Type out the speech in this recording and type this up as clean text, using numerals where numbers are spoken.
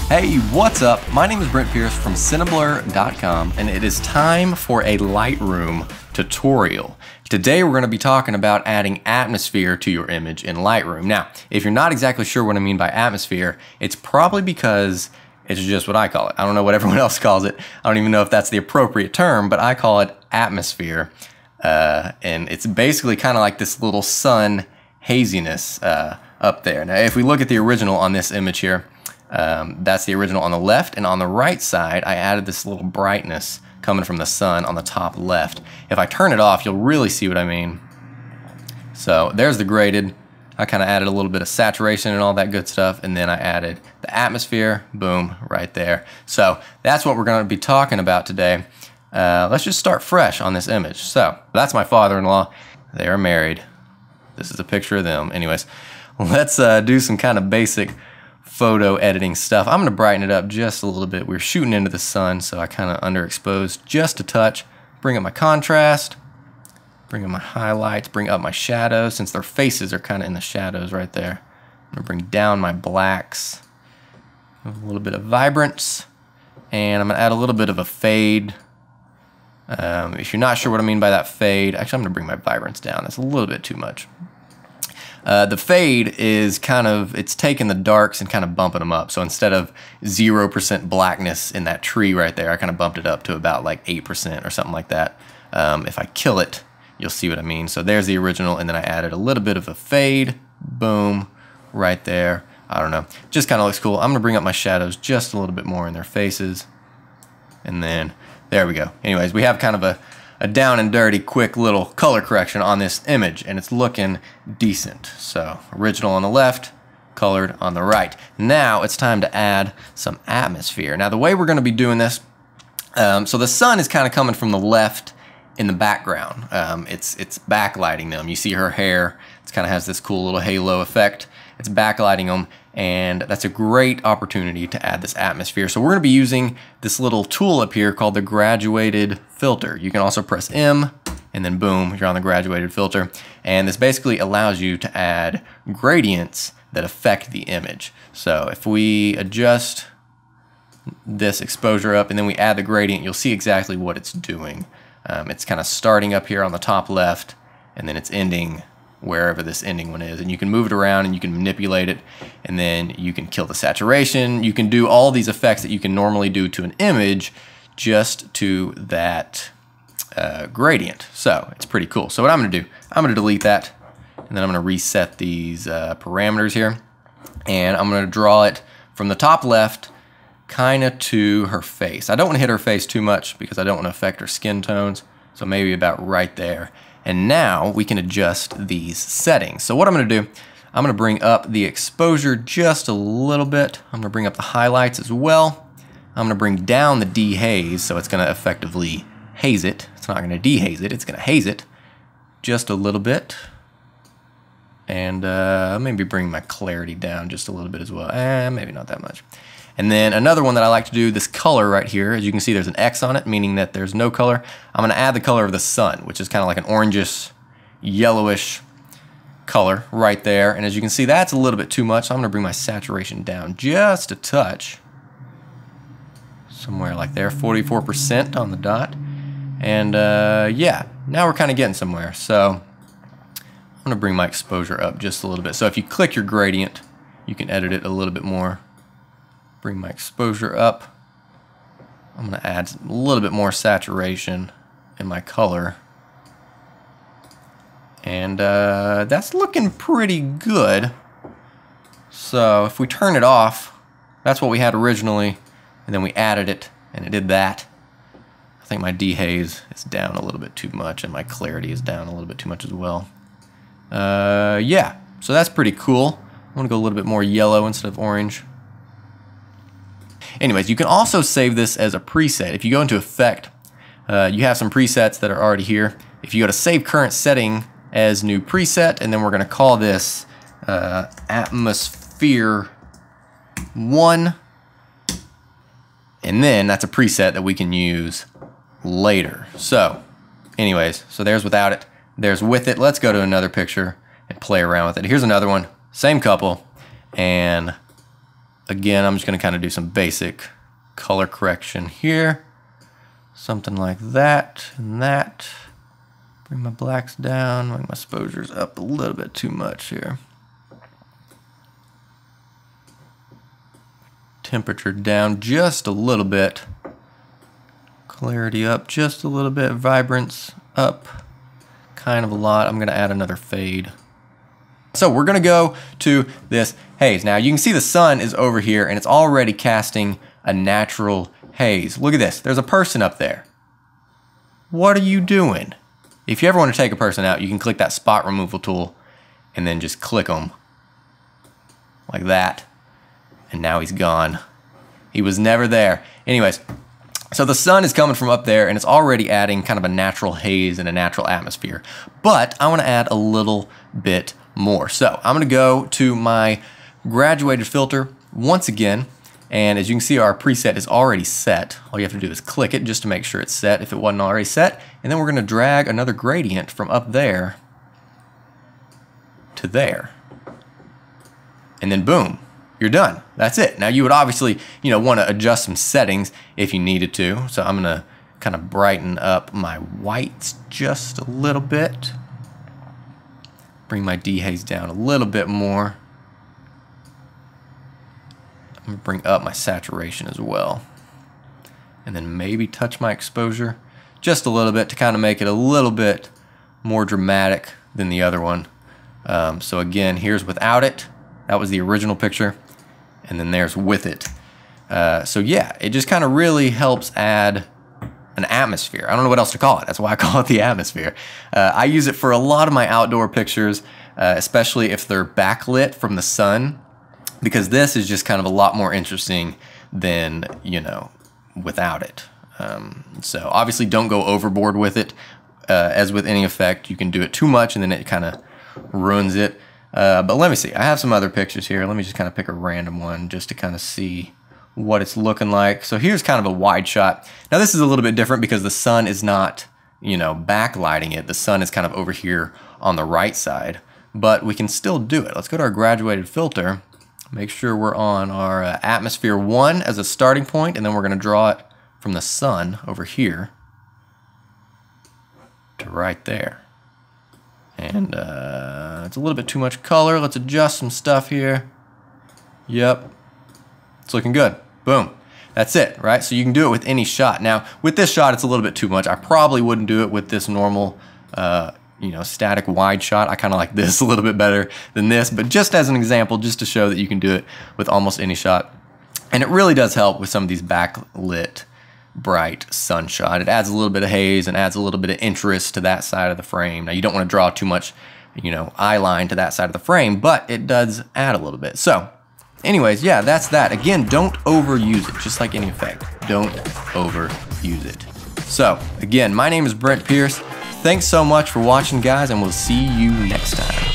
Hey, what's up? My name is Brent Pierce from Cineblur.com, and it is time for a Lightroom tutorial. Today we're going to be talking about adding atmosphere to your image in Lightroom. Now, if you're not exactly sure what I mean by atmosphere, it's probably because it's just what I call it. I don't know what everyone else calls it. I don't even know if that's the appropriate term, but I call it atmosphere. And it's basically kind of like this little sun haziness up there. Now, if we look at the original on this image here, that's the original on the left, and on the right side I added this little brightness coming from the sun on the top left. If I turn it off, you'll really see what I mean. So there's the graded. I kind of added a little bit of saturation and all that good stuff, and then I added the atmosphere, boom, right there. So that's what we're going to be talking about today. Let's just start fresh on this image. So that's my father-in-law. They are married. This is a picture of them. Anyways, let's do some kind of basic photo editing stuff. I'm going to brighten it up just a little bit. We're shooting into the sun, so I kind of underexposed just a touch. Bring up my contrast, bring up my highlights, bring up my shadows, since their faces are kind of in the shadows right there. I'm going to bring down my blacks, a little bit of vibrance, and I'm going to add a little bit of a fade. If you're not sure what I mean by that fade, actually I'm going to bring my vibrance down. That's a little bit too much. The fade is kind of, it's taking the darks and kind of bumping them up. So instead of 0% blackness in that tree right there, I kind of bumped it up to about like 8% or something like that. If I kill it, you'll see what I mean. So there's the original, and then I added a little bit of a fade, boom, right there. I don't know, just kind of looks cool. I'm gonna bring up my shadows just a little bit more in their faces. And then, there we go. Anyways, we have kind of a down and dirty, quick little color correction on this image, and it's looking decent. So original on the left, colored on the right. Now it's time to add some atmosphere. Now the way we're going to be doing this, so the sun is kind of coming from the left in the background. It's backlighting them. You see her hair. It kind of has this cool little halo effect. It's backlighting them, and that's a great opportunity to add this atmosphere. So we're going to be using this little tool up here called the graduated filter. You can also press M, and then boom, you're on the graduated filter. And this basically allows you to add gradients that affect the image. So if we adjust this exposure up and then we add the gradient, you'll see exactly what it's doing. It's kind of starting up here on the top left, and then it's ending wherever this ending one is, and you can move it around and you can manipulate it, and then you can kill the saturation. You can do all these effects that you can normally do to an image just to that gradient. So it's pretty cool. So what I'm going to do, I'm going to delete that, and then I'm going to reset these parameters here, and I'm going to draw it from the top left kind of to her face. I don't want to hit her face too much because I don't want to affect her skin tones, so maybe about right there. And now we can adjust these settings. So what I'm going to do, I'm going to bring up the exposure just a little bit. I'm going to bring up the highlights as well. I'm going to bring down the dehaze, so it's going to effectively haze it. It's not going to dehaze it, it's going to haze it just a little bit. And maybe bring my clarity down just a little bit as well. Maybe not that much. And then another one that I like to do, this color right here, as you can see there's an X on it, meaning that there's no color. I'm going to add the color of the sun, which is kind of like an orangish, yellowish color right there. And as you can see, that's a little bit too much, so I'm going to bring my saturation down just a touch. Somewhere like there, 44% on the dot. And yeah, now we're kind of getting somewhere. So I'm going to bring my exposure up just a little bit. So if you click your gradient, you can edit it a little bit more. Bring my exposure up. I'm going to add a little bit more saturation in my color. And that's looking pretty good. So if we turn it off, that's what we had originally, and then we added it, and it did that. I think my dehaze is down a little bit too much, and my clarity is down a little bit too much as well. Yeah, so that's pretty cool. I'm going to go a little bit more yellow instead of orange. Anyways, you can also save this as a preset. If you go into Effect, you have some presets that are already here. If you go to Save Current Setting as New Preset, and then we're going to call this Atmosphere 1, and then that's a preset that we can use later. So, anyways, so there's without it, there's with it. Let's go to another picture and play around with it. Here's another one, same couple. And again, I'm just gonna kind of do some basic color correction here. Something like that and that. Bring my blacks down, bring my exposures up a little bit too much here. Temperature down just a little bit. Clarity up just a little bit. Vibrance up kind of a lot. I'm gonna add another fade. So we're gonna go to this haze. Now you can see the sun is over here and it's already casting a natural haze. Look at this, there's a person up there. What are you doing? If you ever want to take a person out, you can click that spot removal tool and then just click them like that. And now he's gone. He was never there. Anyways, so the sun is coming from up there and it's already adding kind of a natural haze and a natural atmosphere. But I want to add a little bit more. So I'm going to go to my graduated filter once again. And as you can see, our preset is already set. All you have to do is click it just to make sure it's set if it wasn't already set. And then we're going to drag another gradient from up there to there. And then boom, you're done. That's it. Now you would obviously, want to adjust some settings if you needed to. So I'm going to kind of brighten up my whites just a little bit. Bring my dehaze down a little bit more. I'm going to bring up my saturation as well. And then maybe touch my exposure just a little bit to kind of make it a little bit more dramatic than the other one. So again, here's without it. That was the original picture. And then there's with it. So yeah, it just kind of really helps add an atmosphere. I don't know what else to call it. That's why I call it the atmosphere. I use it for a lot of my outdoor pictures, especially if they're backlit from the sun, because this is just kind of a lot more interesting than, without it. So obviously don't go overboard with it. As with any effect, you can do it too much and then it kind of ruins it. But let me see. I have some other pictures here. Let me just kind of pick a random one just to kind of see what it's looking like. So here's kind of a wide shot. Now this is a little bit different because the sun is not, backlighting it. The sun is kind of over here on the right side, but we can still do it. Let's go to our graduated filter. Make sure we're on our atmosphere 1 as a starting point, and then we're going to draw it from the sun over here to right there. And it's a little bit too much color. Let's adjust some stuff here. Yep, it's looking good. Boom. That's it, right? So you can do it with any shot. Now, with this shot, it's a little bit too much. I probably wouldn't do it with this normal static wide shot. I kind of like this a little bit better than this, but just as an example, just to show that you can do it with almost any shot. And it really does help with some of these backlit, bright sun shot. It adds a little bit of haze and adds a little bit of interest to that side of the frame. Now you don't want to draw too much, eye line to that side of the frame, but it does add a little bit. So anyways, yeah, that's that. Again, don't overuse it, just like any effect. Don't overuse it. So again, my name is Brent Pierce. Thanks so much for watching, guys, and we'll see you next time.